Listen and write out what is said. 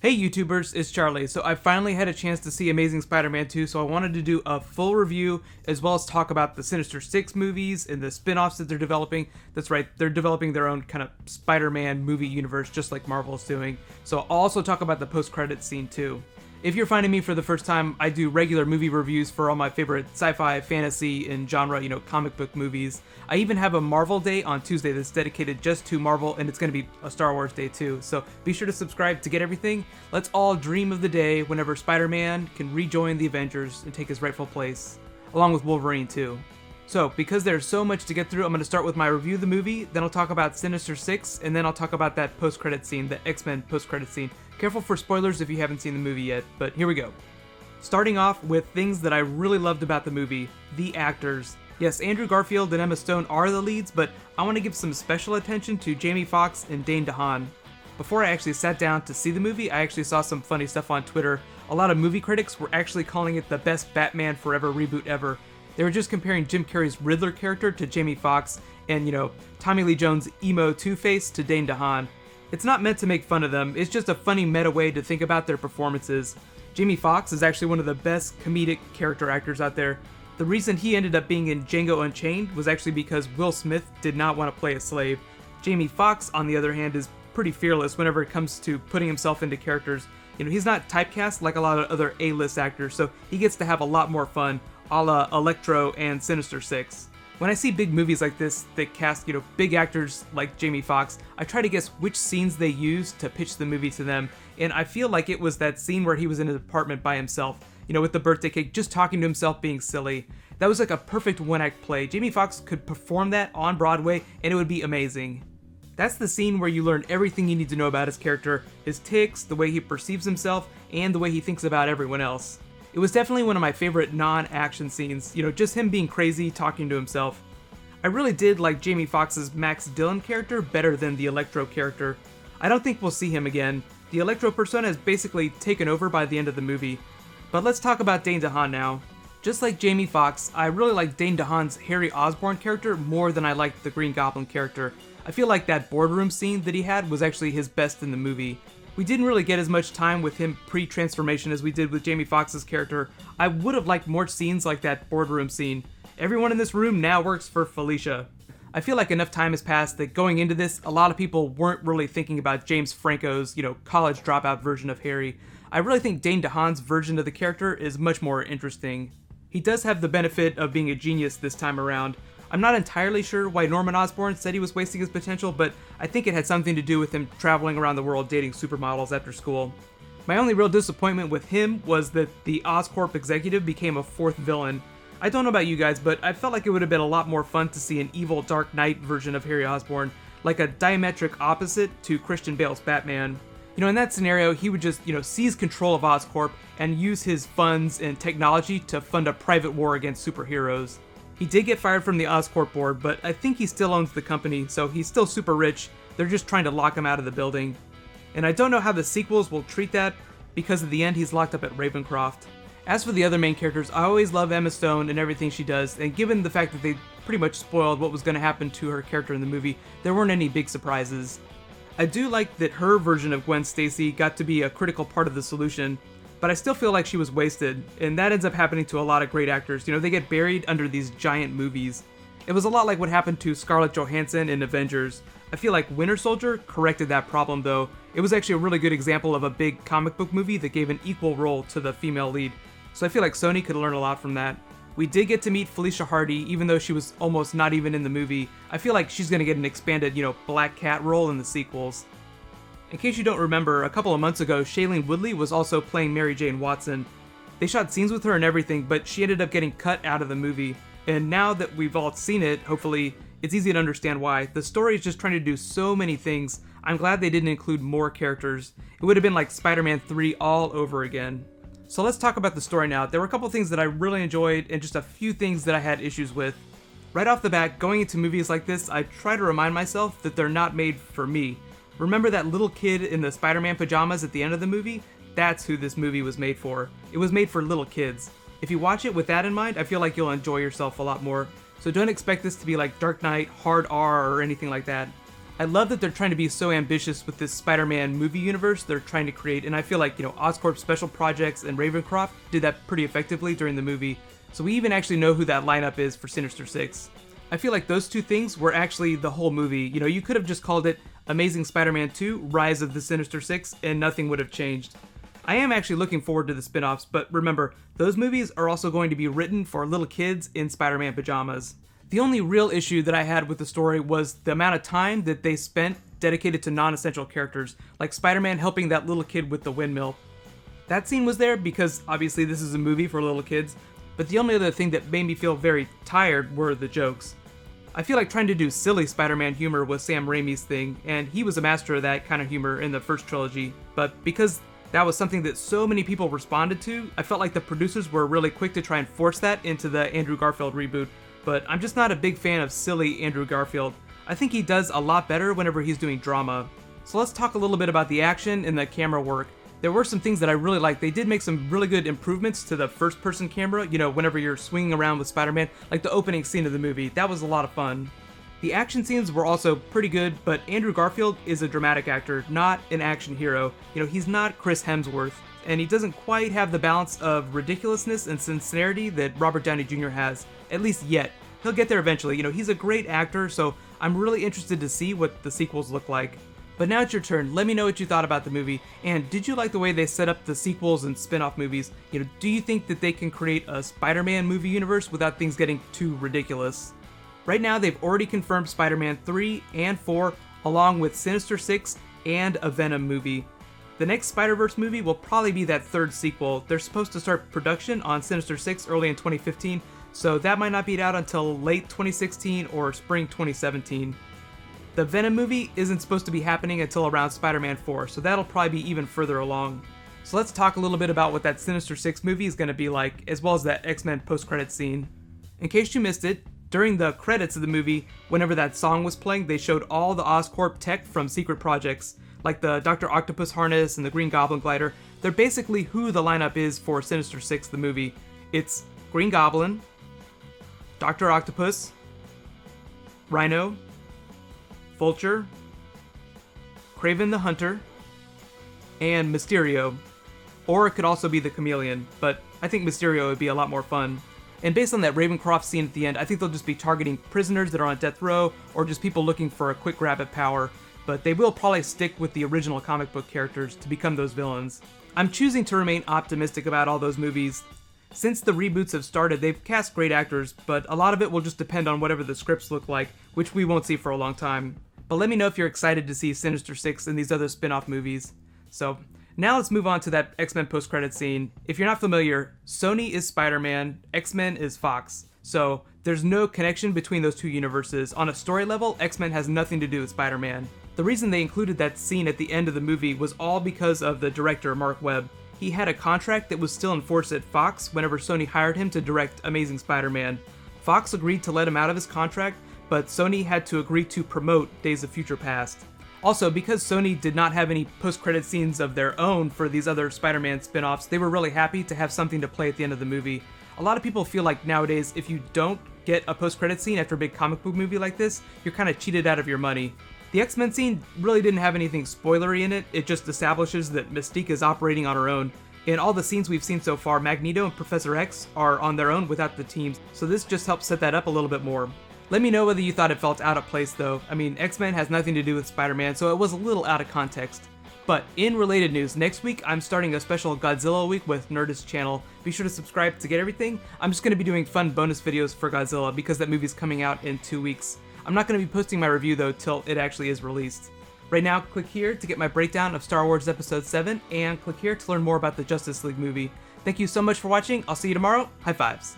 Hey YouTubers, it's Charlie. So I finally had a chance to see Amazing Spider-Man 2, so I wanted to do a full review as well as talk about the Sinister Six movies and the spin-offs that they're developing. That's right, they're developing their own kind of Spider-Man movie universe just like Marvel's doing. So I'll also talk about the post-credits scene too. If you're finding me for the first time, I do regular movie reviews for all my favorite sci-fi, fantasy, and genre, comic book movies. I even have a Marvel Day on Tuesday that's dedicated just to Marvel, and it's going to be a Star Wars Day too. So be sure to subscribe to get everything. Let's all dream of the day whenever Spider-Man can rejoin the Avengers and take his rightful place, along with Wolverine too. So, because there's so much to get through, I'm going to start with my review of the movie, then I'll talk about Sinister Six, and then I'll talk about that post-credit scene, the X-Men post-credit scene. Careful for spoilers if you haven't seen the movie yet, but here we go. Starting off with things that I really loved about the movie, the actors. Yes, Andrew Garfield and Emma Stone are the leads, but I want to give some special attention to Jamie Foxx and Dane DeHaan. Before I actually sat down to see the movie, I actually saw some funny stuff on Twitter. A lot of movie critics were actually calling it the best Batman Forever reboot ever. They were just comparing Jim Carrey's Riddler character to Jamie Foxx and, Tommy Lee Jones' emo Two-Face to Dane DeHaan. It's not meant to make fun of them, it's just a funny meta way to think about their performances. Jamie Foxx is actually one of the best comedic character actors out there. The reason he ended up being in Django Unchained was actually because Will Smith did not want to play a slave. Jamie Foxx, on the other hand, is pretty fearless whenever it comes to putting himself into characters. He's not typecast like a lot of other A-list actors, so he gets to have a lot more fun, a la Electro and Sinister Six. When I see big movies like this that cast, big actors like Jamie Foxx, I try to guess which scenes they use to pitch the movie to them, and I feel like it was that scene where he was in his apartment by himself, with the birthday cake, just talking to himself, being silly. That was like a perfect one-act play. Jamie Foxx could perform that on Broadway, and it would be amazing. That's the scene where you learn everything you need to know about his character, his tics, the way he perceives himself, and the way he thinks about everyone else. It was definitely one of my favorite non-action scenes, just him being crazy, talking to himself. I really did like Jamie Foxx's Max Dillon character better than the Electro character. I don't think we'll see him again. The Electro persona is basically taken over by the end of the movie. But let's talk about Dane DeHaan now. Just like Jamie Foxx, I really like Dane DeHaan's Harry Osborn character more than I liked the Green Goblin character. I feel like that boardroom scene that he had was actually his best in the movie. We didn't really get as much time with him pre-transformation as we did with Jamie Foxx's character. I would have liked more scenes like that boardroom scene. Everyone in this room now works for Felicia. I feel like enough time has passed that going into this, a lot of people weren't really thinking about James Franco's, college dropout version of Harry. I really think Dane DeHaan's version of the character is much more interesting. He does have the benefit of being a genius this time around. I'm not entirely sure why Norman Osborn said he was wasting his potential, but I think it had something to do with him traveling around the world dating supermodels after school. My only real disappointment with him was that the Oscorp executive became a fourth villain. I don't know about you guys, but I felt like it would have been a lot more fun to see an evil Dark Knight version of Harry Osborn, like a diametric opposite to Christian Bale's Batman. In that scenario, he would just, seize control of Oscorp and use his funds and technology to fund a private war against superheroes. He did get fired from the Oscorp board, but I think he still owns the company, so he's still super rich. They're just trying to lock him out of the building. And I don't know how the sequels will treat that, because at the end he's locked up at Ravencroft. As for the other main characters, I always love Emma Stone and everything she does, and given the fact that they pretty much spoiled what was going to happen to her character in the movie, there weren't any big surprises. I do like that her version of Gwen Stacy got to be a critical part of the solution, but I still feel like she was wasted, and that ends up happening to a lot of great actors. They get buried under these giant movies. It was a lot like what happened to Scarlett Johansson in Avengers. I feel like Winter Soldier corrected that problem though. It was actually a really good example of a big comic book movie that gave an equal role to the female lead. So I feel like Sony could learn a lot from that. We did get to meet Felicia Hardy, even though she was almost not even in the movie. I feel like she's gonna get an expanded, Black Cat role in the sequels. In case you don't remember, a couple of months ago, Shailene Woodley was also playing Mary Jane Watson. They shot scenes with her and everything, but she ended up getting cut out of the movie. And now that we've all seen it, hopefully, it's easy to understand why. The story is just trying to do so many things. I'm glad they didn't include more characters. It would have been like Spider-Man 3 all over again. So let's talk about the story now. There were a couple things that I really enjoyed and just a few things that I had issues with. Right off the bat, going into movies like this, I try to remind myself that they're not made for me. Remember that little kid in the Spider-Man pajamas at the end of the movie? That's who this movie was made for. It was made for little kids. If you watch it with that in mind, I feel like you'll enjoy yourself a lot more. So don't expect this to be like Dark Knight, Hard R, or anything like that. I love that they're trying to be so ambitious with this Spider-Man movie universe they're trying to create, and I feel like, Oscorp Special Projects and Ravencroft did that pretty effectively during the movie, so we even actually know who that lineup is for Sinister Six. I feel like those two things were actually the whole movie. You could have just called it Amazing Spider-Man 2: Rise of the Sinister Six, and nothing would have changed. I am actually looking forward to the spin-offs, but remember, those movies are also going to be written for little kids in Spider-Man pajamas. The only real issue that I had with the story was the amount of time that they spent dedicated to non-essential characters, like Spider-Man helping that little kid with the windmill. That scene was there because obviously this is a movie for little kids, but the only other thing that made me feel very tired were the jokes. I feel like trying to do silly Spider-Man humor was Sam Raimi's thing, and he was a master of that kind of humor in the first trilogy, but because that was something that so many people responded to, I felt like the producers were really quick to try and force that into the Andrew Garfield reboot, but I'm just not a big fan of silly Andrew Garfield. I think he does a lot better whenever he's doing drama. So let's talk a little bit about the action and the camera work. There were some things that I really liked. They did make some really good improvements to the first-person camera, whenever you're swinging around with Spider-Man, like the opening scene of the movie. That was a lot of fun. The action scenes were also pretty good, but Andrew Garfield is a dramatic actor, not an action hero. He's not Chris Hemsworth, and he doesn't quite have the balance of ridiculousness and sincerity that Robert Downey Jr. has, at least yet. He'll get there eventually. He's a great actor, so I'm really interested to see what the sequels look like. But now it's your turn. Let me know what you thought about the movie, and did you like the way they set up the sequels and spin-off movies? Do you think that they can create a Spider-Man movie universe without things getting too ridiculous? Right now, they've already confirmed Spider-Man 3 and 4, along with Sinister Six and a Venom movie. The next Spider-Verse movie will probably be that third sequel. They're supposed to start production on Sinister Six early in 2015, so that might not be out until late 2016 or spring 2017. The Venom movie isn't supposed to be happening until around Spider-Man 4, so that'll probably be even further along. So let's talk a little bit about what that Sinister Six movie is going to be like, as well as that X-Men post-credits scene. In case you missed it, during the credits of the movie, whenever that song was playing, they showed all the Oscorp tech from secret projects, like the Dr. Octopus harness and the Green Goblin glider. They're basically who the lineup is for Sinister Six, the movie. It's Green Goblin, Dr. Octopus, Rhino, Vulture, Kraven the Hunter, and Mysterio. Or it could also be the Chameleon, but I think Mysterio would be a lot more fun. And based on that Ravencroft scene at the end, I think they'll just be targeting prisoners that are on death row, or just people looking for a quick grab at power, but they will probably stick with the original comic book characters to become those villains. I'm choosing to remain optimistic about all those movies. Since the reboots have started, they've cast great actors, but a lot of it will just depend on whatever the scripts look like, which we won't see for a long time. But let me know if you're excited to see Sinister Six and these other spin-off movies. So, now let's move on to that X-Men post-credit scene. If you're not familiar, Sony is Spider-Man, X-Men is Fox. So, there's no connection between those two universes. On a story level, X-Men has nothing to do with Spider-Man. The reason they included that scene at the end of the movie was all because of the director, Mark Webb. He had a contract that was still in force at Fox whenever Sony hired him to direct Amazing Spider-Man. Fox agreed to let him out of his contract, but Sony had to agree to promote Days of Future Past. Also, because Sony did not have any post-credit scenes of their own for these other Spider-Man spin-offs, they were really happy to have something to play at the end of the movie. A lot of people feel like nowadays, if you don't get a post-credit scene after a big comic book movie like this, you're kind of cheated out of your money. The X-Men scene really didn't have anything spoilery in it, it just establishes that Mystique is operating on her own. In all the scenes we've seen so far, Magneto and Professor X are on their own without the teams, so this just helps set that up a little bit more. Let me know whether you thought it felt out of place though. I mean, X-Men has nothing to do with Spider-Man, so it was a little out of context. But in related news, next week I'm starting a special Godzilla week with Nerdist channel. Be sure to subscribe to get everything. I'm just going to be doing fun bonus videos for Godzilla because that movie's coming out in 2 weeks. I'm not going to be posting my review though till it actually is released. Right now, click here to get my breakdown of Star Wars Episode 7, and click here to learn more about the Justice League movie. Thank you so much for watching. I'll see you tomorrow. High fives.